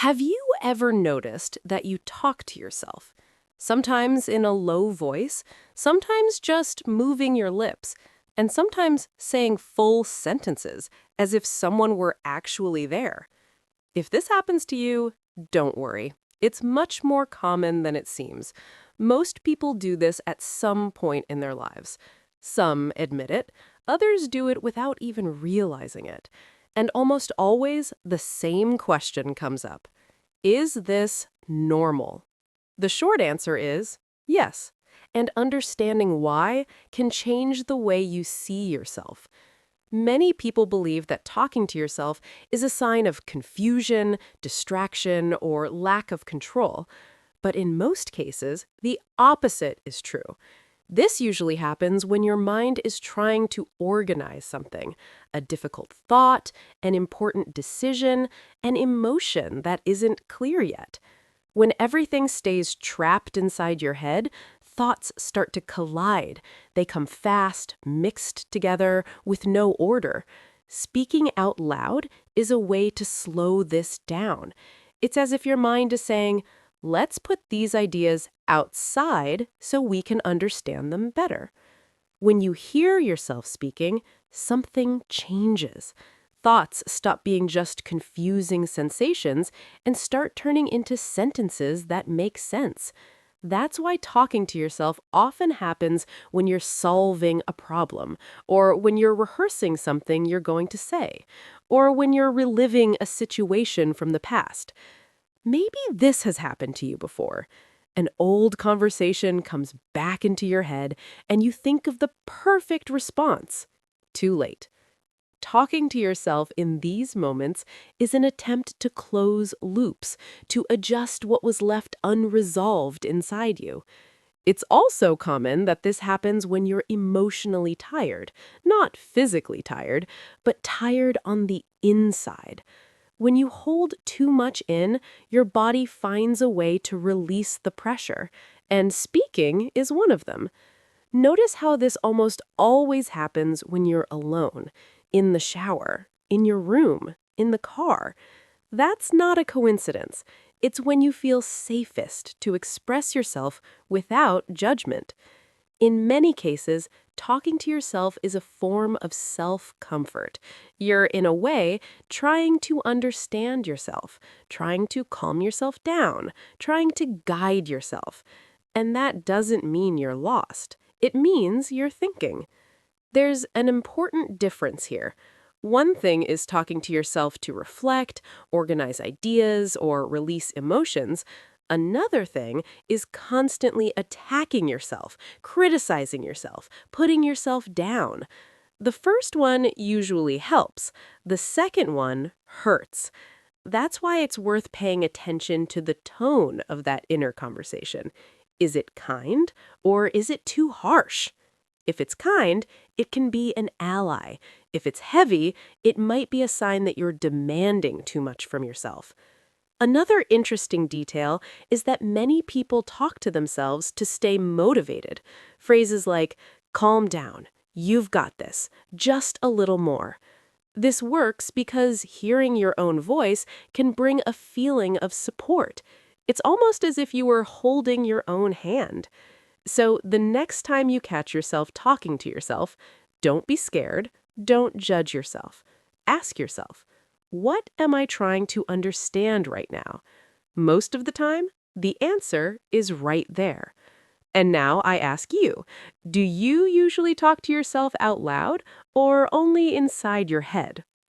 Have you ever noticed that you talk to yourself? Sometimes in a low voice, sometimes just moving your lips, and sometimes saying full sentences as if someone were actually there. If this happens to you, don't worry. It's much more common than it seems. Most people do this at some point in their lives. Some admit it, others do it without even realizing it. And almost always, the same question comes up. Is this normal? The short answer is yes. And understanding why can change the way you see yourself. Many people believe that talking to yourself is a sign of confusion, distraction, or lack of control. But in most cases, the opposite is true. This usually happens when your mind is trying to organize something, a difficult thought, an important decision, an emotion that isn't clear yet. When everything stays trapped inside your head, thoughts start to collide. They come fast, mixed together, with no order. Speaking out loud is a way to slow this down. It's as if your mind is saying, let's put these ideas outside so we can understand them better. When you hear yourself speaking, something changes. Thoughts stop being just confusing sensations and start turning into sentences that make sense. That's why talking to yourself often happens when you're solving a problem, or when you're rehearsing something you're going to say, or when you're reliving a situation from the past. Maybe this has happened to you before. An old conversation comes back into your head, and you think of the perfect response. Too late. Talking to yourself in these moments is an attempt to close loops, to adjust what was left unresolved inside you. It's also common that this happens when you're emotionally tired, not physically tired, but tired on the inside. When you hold too much in, your body finds a way to release the pressure, and speaking is one of them. Notice how this almost always happens when you're alone, in the shower, in your room, in the car. That's not a coincidence. It's when you feel safest to express yourself without judgment. In many cases, talking to yourself is a form of self-comfort. You're, in a way, trying to understand yourself, trying to calm yourself down, trying to guide yourself. And that doesn't mean you're lost. It means you're thinking. There's an important difference here. One thing is talking to yourself to reflect, organize ideas, or release emotions. Another thing is constantly attacking yourself, criticizing yourself, putting yourself down. The first one usually helps. The second one hurts. That's why it's worth paying attention to the tone of that inner conversation. Is it kind, or is it too harsh? If it's kind, it can be an ally. If it's heavy, it might be a sign that you're demanding too much from yourself. Another interesting detail is that many people talk to themselves to stay motivated. Phrases like, calm down, you've got this, just a little more. This works because hearing your own voice can bring a feeling of support. It's almost as if you were holding your own hand. So the next time you catch yourself talking to yourself, don't be scared, don't judge yourself. Ask yourself, what am I trying to understand right now? Most of the time, the answer is right there. And now I ask you, do you usually talk to yourself out loud or only inside your head?